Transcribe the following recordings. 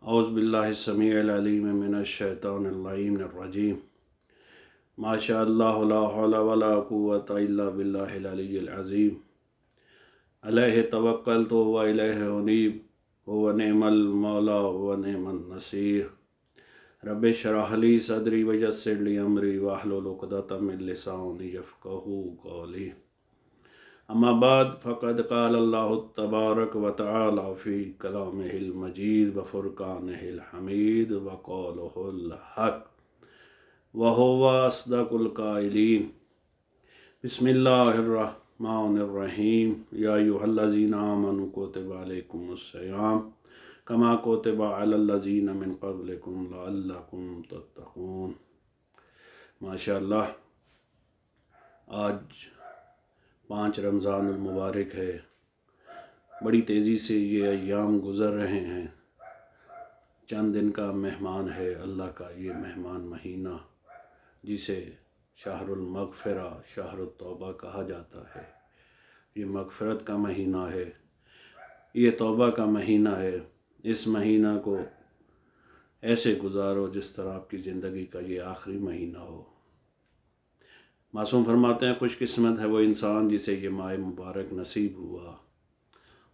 औज़ु बिल्लाहि समीइल अलीम मिनश शैतानिर रजीम। माशा अल्लाह ला हौला वला कुव्वता इल्ला बिल्लाहिल अलिय्यिल अज़ीम। अलैहि तवक्कलतु व इलैहि उनीब हुवा निअमल मौला व निअमन नसीर। रब्बि इश्रह ली सदरी व यस्सिर ली अमरी वहलुल उक़दतम मिन लिसानी यफ़क़हू क़ौली। अम्मा बाद फ़क़द क़ाल अल्लाहु तबारक व तआला फ़ी कलामिहिल मजीद व फ़ुरक़ानिहिल हमीद व क़ौलुहुल हक़ व हुवा अस्दक़ुल क़ाइलीन। बिस्मिल्लाहिर रहमानिर रहीम। या अय्युहल्लज़ीना आमनू कुतिबा अलैकुमुस्सियाम कमा कुतिबा अलल्लज़ीना मिन क़ब्लिकुम लअल्लकुम तत्तक़ून। माशाअल्लाह, आज 5 रमज़ानुल मुबारक है। बड़ी तेज़ी से ये अय्याम गुज़र रहे हैं। चंद दिन का मेहमान है अल्लाह का ये मेहमान महीना, जिसे शहरुल मग़फ़िरा शहरुत तौबा कहा जाता है। ये मग़फ़िरत का महीना है, ये तौबा का महीना है। इस महीना को ऐसे गुजारो जिस तरह आपकी ज़िंदगी का ये आखिरी महीना हो। मासूम फरमाते हैं, खुशकिस्मत है वो इंसान जिसे ये माह मुबारक नसीब हुआ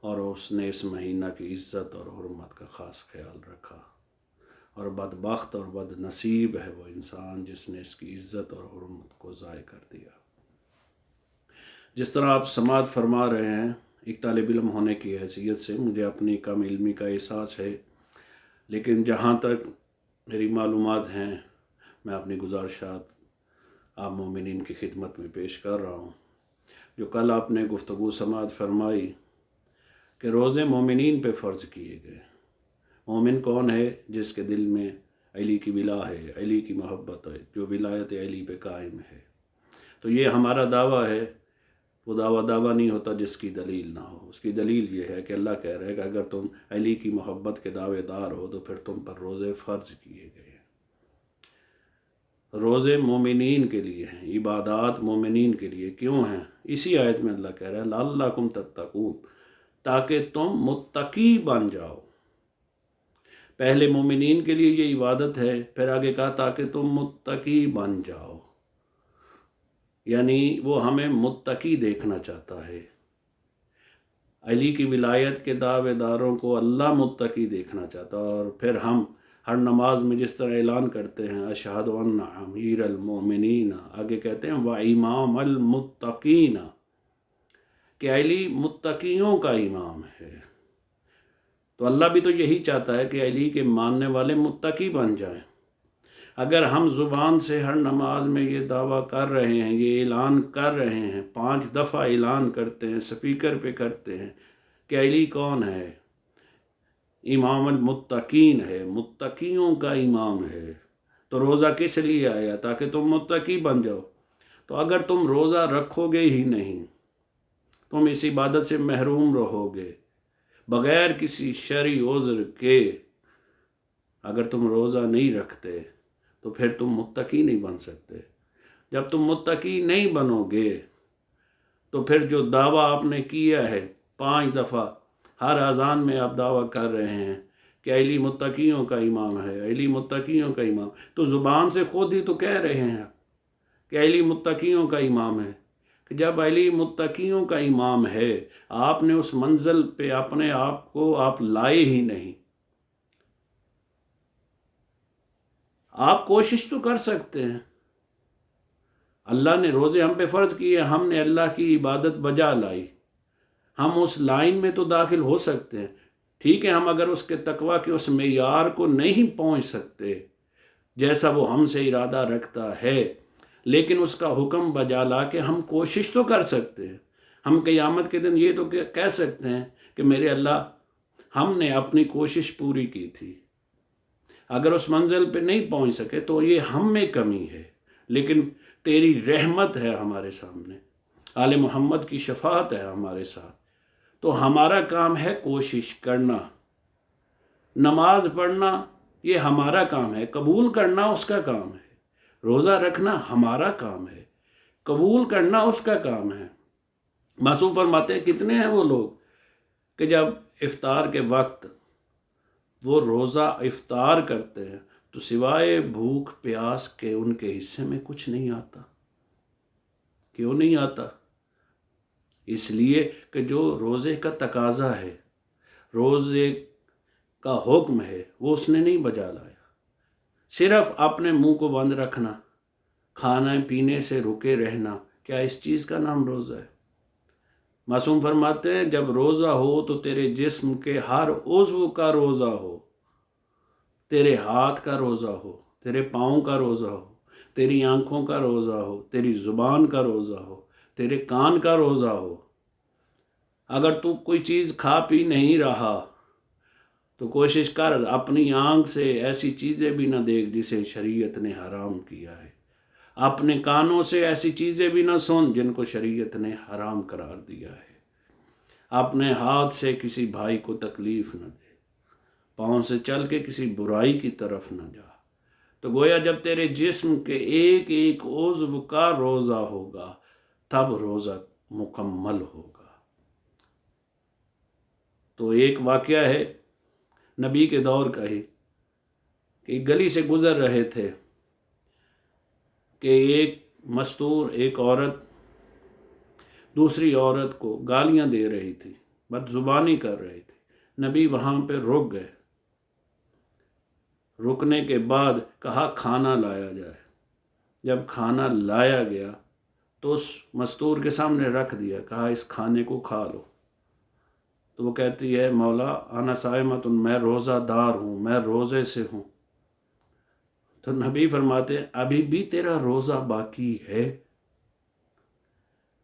और उसने इस महीना की इज़्ज़त और हुर्मत का ख़ास ख्याल रखा। और बदबख्त और बदनसीब है वो इंसान जिसने इसकी इज़्ज़त और हुर्मत को ज़ाय कर दिया। जिस तरह आप समाअत फरमा रहे हैं, एक तालिब इल्म होने की हैसियत से मुझे अपनी कम इल्मी का एहसास है, लेकिन जहाँ तक मेरी मालूमात हैं मैं अपनी गुज़ारिशात आप मोमिनीन की खिदमत में पेश कर रहा हूँ। जो कल आपने गुफ्तगू समाअत फरमाई कि रोज़े मोमिनीन पे फ़र्ज़ किए गए। मोमिन कौन है? जिसके दिल में अली की विला है, अली की मोहब्बत है, जो विलायत अली पे कायम है। तो ये हमारा दावा है। वो दावा नहीं होता जिसकी दलील ना हो। उसकी दलील ये है कि अल्लाह कह रहा है कि अगर तुम अली की मोहब्बत के दावेदार हो तो फिर तुम पर रोज़े फ़र्ज़ किए गए। रोज़े मोमिनीन के लिए हैं, इबादात मोमिनीन के लिए। क्यों हैं? इसी आयत में अल्लाह कह रहा है लअल्लकुम तत्तक़ून, ताकि तुम मुत्तकी बन जाओ। पहले मोमिनीन के लिए ये इबादत है, फिर आगे कहा ताकि तुम मुत्तकी बन जाओ। यानी वो हमें मुत्तकी देखना चाहता है। अली की विलायत के दावेदारों को अल्लाह मुत्तकी देखना चाहता है। और फिर हम हर नमाज में जिस तरह ऐलान करते हैं अशहदु अन्ना अमीरुल मोमिनीन, आगे कहते हैं व इमामुल मुत्तकीन, कि अली मुत्तकियों का इमाम है। तो अल्लाह भी तो यही चाहता है कि अली के मानने वाले मुत्तकी बन जाएं। अगर हम ज़ुबान से हर नमाज में ये दावा कर रहे हैं, ये ऐलान कर रहे हैं, 5 दफ़ा ऐलान करते हैं, स्पीकर पे करते हैं कि अली कौन है? इमामुल मुत्तकीन है, मुत्तकियों का इमाम है। तो रोज़ा किस लिए आया? ताकि तुम मुत्तकी बन जाओ। तो अगर तुम रोज़ा रखोगे ही नहीं, तुम इस इबादत से महरूम रहोगे बग़ैर किसी शरई उज़्र के। अगर तुम रोज़ा नहीं रखते तो फिर तुम मुत्तकी नहीं बन सकते। जब तुम मुत्तकी नहीं बनोगे तो फिर जो दावा आपने किया है 5 दफ़ा हर अज़ान में आप दावा कर रहे हैं कि अली मुत्तकियों का इमाम है, अली मुत्तकियों का इमाम, तो ज़ुबान से खुद ही तो कह रहे हैं कि अली मुत्तकियों का इमाम है। कि जब अली मुत्तकियों का इमाम है, आपने उस मंजिल पे अपने आप को आप लाए ही नहीं। आप कोशिश तो कर सकते हैं। अल्लाह ने रोज़े हम पे फ़र्ज़ किए, हमने अल्लाह की इबादत बजा लाई, हम उस लाइन में तो दाखिल हो सकते हैं। ठीक है, हम अगर उसके तकवा के उस मेयार को नहीं पहुंच सकते जैसा वो हमसे इरादा रखता है, लेकिन उसका हुक्म बजा ला के हम कोशिश तो कर सकते हैं। हम क़यामत के दिन ये तो कह सकते हैं कि मेरे अल्लाह, हमने अपनी कोशिश पूरी की थी। अगर उस मंजिल पे नहीं पहुंच सके तो ये हम में कमी है, लेकिन तेरी रहमत है हमारे सामने, आले मोहम्मद की शफाअत है हमारे साथ। तो हमारा काम है कोशिश करना। नमाज पढ़ना ये हमारा काम है, कबूल करना उसका काम है। रोज़ा रखना हमारा काम है, कबूल करना उसका काम है। मासूम फरमाते हैं, कितने हैं वो लोग कि जब इफ्तार के वक्त وہ روزہ افطار کرتے ہیں تو سوائے بھوک پیاس کے ان کے حصے میں کچھ نہیں آتا۔ کیوں نہیں آتا؟ اس لیے کہ جو روزے کا تقاضا ہے، روزے کا حکم ہے، وہ اس نے نہیں بجا لایا۔ صرف اپنے منہ کو بند رکھنا، کھانے پینے سے رکے رہنا، کیا اس چیز کا نام روزہ ہے؟ معصوم فرماتے ہیں جب روزہ ہو تو تیرے جسم کے ہر عضو کا روزہ ہو، تیرے ہاتھ کا روزہ ہو، تیرے پاؤں کا روزہ ہو، تیری آنکھوں کا روزہ ہو، تیری زبان کا روزہ ہو، تیرے کان کا روزہ ہو۔ اگر تو کوئی چیز کھا پی نہیں رہا تو کوشش کر اپنی آنکھ سے ایسی چیزیں بھی نہ دیکھ جسے شریعت نے حرام کیا ہے، اپنے کانوں سے ایسی چیزیں بھی نہ سن جن کو شریعت نے حرام قرار دیا ہے، اپنے ہاتھ سے کسی بھائی کو تکلیف نہ دے، پاؤں سے چل کے کسی برائی کی طرف نہ جا۔ تو گویا جب تیرے جسم کے ایک ایک عضو کا روزہ ہوگا تب روزہ مکمل ہوگا۔ تو ایک واقعہ ہے نبی کے دور کا ہی کہ گلی سے گزر رہے تھے کہ ایک مستور ایک عورت دوسری عورت کو گالیاں دے رہی تھی، بد زبانی کر رہی تھی۔ نبی وہاں پہ رک گئے، رکنے کے بعد کہا کھانا لایا جائے۔ جب کھانا لایا گیا تو اس مستور کے سامنے رکھ دیا، کہا اس کھانے کو کھا لو۔ تو وہ کہتی ہے مولا انا صائمۃ، میں روزہ دار ہوں، میں روزے سے ہوں۔ تو نبی فرماتے ہیں ابھی بھی تیرا روزہ باقی ہے۔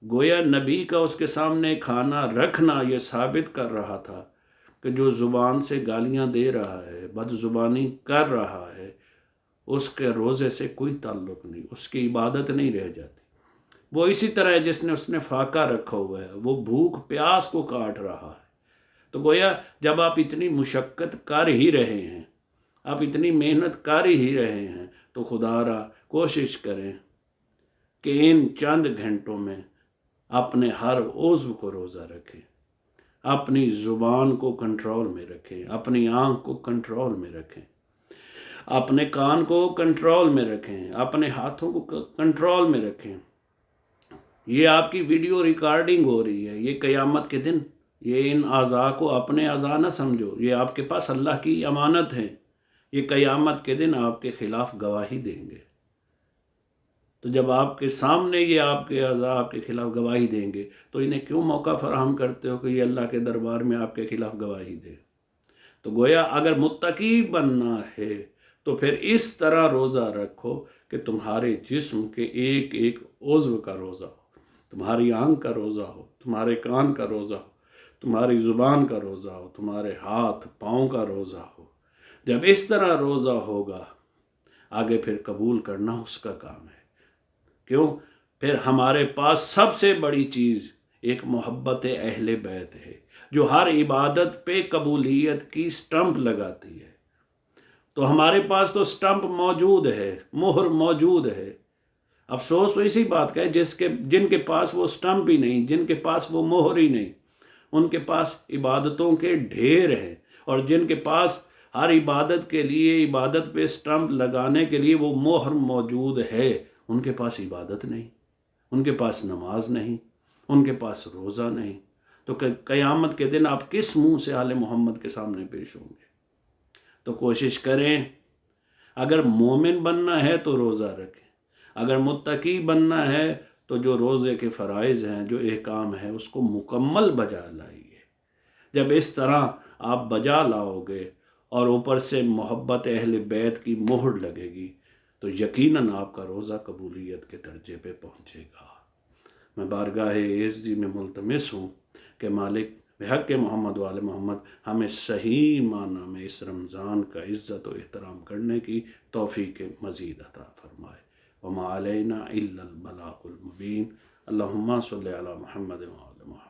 گویا نبی کا اس کے سامنے کھانا رکھنا یہ ثابت کر رہا تھا کہ جو زبان سے گالیاں دے رہا ہے، بد زبانی کر رہا ہے، اس کے روزے سے کوئی تعلق نہیں، اس کی عبادت نہیں رہ جاتی۔ وہ اسی طرح ہے جس نے فاقہ رکھا ہوا ہے، وہ بھوک پیاس کو کاٹ رہا ہے۔ تو گویا جب آپ اتنی مشقت کر ہی رہے ہیں، آپ اتنی محنت کر ہی رہے ہیں، تو خدا را کوشش کریں کہ ان چند گھنٹوں میں اپنے ہر عضو کو روزہ رکھیں، اپنی زبان کو کنٹرول میں رکھیں، اپنی آنکھ کو کنٹرول میں رکھیں، اپنے کان کو کنٹرول میں رکھیں، اپنے ہاتھوں کو کنٹرول میں رکھیں۔ یہ آپ کی ویڈیو ریکارڈنگ ہو رہی ہے، یہ قیامت کے دن یہ ان اعضاء کو اپنے اعضاء نہ سمجھو، یہ آپ کے پاس اللہ کی امانت ہے، یہ قیامت کے دن آپ کے خلاف گواہی دیں گے۔ تو جب آپ کے سامنے یہ آپ کے اعضاء آپ کے خلاف گواہی دیں گے تو انہیں کیوں موقع فراہم کرتے ہو کہ یہ اللہ کے دربار میں آپ کے خلاف گواہی دے؟ تو گویا اگر متقی بننا ہے تو پھر اس طرح روزہ رکھو کہ تمہارے جسم کے ایک ایک عضو کا روزہ ہو، تمہاری آنکھ کا روزہ ہو، تمہارے کان کا روزہ ہو، تمہاری زبان کا روزہ ہو، تمہارے ہاتھ پاؤں کا روزہ ہو۔ جب اس طرح روزہ ہوگا آگے پھر قبول کرنا اس کا کام ہے۔ کیوں؟ پھر ہمارے پاس سب سے بڑی چیز ایک محبت اہل بیت ہے جو ہر عبادت پہ قبولیت کی سٹمپ لگاتی ہے۔ تو ہمارے پاس تو سٹمپ موجود ہے، مہر موجود ہے۔ افسوس تو اسی بات کا ہے جن کے پاس وہ سٹمپ ہی نہیں، جن کے پاس وہ مہر ہی نہیں، ان کے پاس عبادتوں کے ڈھیر ہیں، اور جن کے پاس ہر عبادت کے لیے عبادت پہ سٹمپ لگانے کے لیے وہ مہر موجود ہے، ان کے پاس عبادت نہیں، ان کے پاس نماز نہیں، ان کے پاس روزہ نہیں۔ تو قیامت کے دن آپ کس منہ سے آل محمد کے سامنے پیش ہوں گے؟ تو کوشش کریں، اگر مومن بننا ہے تو روزہ رکھیں، اگر متقی بننا ہے تو جو روزے کے فرائض ہیں، جو احکام ہیں، اس کو مکمل بجا لائیے۔ جب اس طرح آپ بجا لاؤ گے اور اوپر سے محبت اہل بیت کی مہر لگے گی تو یقیناً آپ کا روزہ قبولیت کے درجے پہ پہنچے گا۔ میں بارگاہ عزی میں ملتمس ہوں کہ مالک بحق محمد وآل محمد ہمیں صحیح معنی میں اس رمضان کا عزت و احترام کرنے کی توفیق مزید عطا فرمائے۔ وما علینا الا البلاغ المبین۔ اللہم صلی علی محمد وآل محمد۔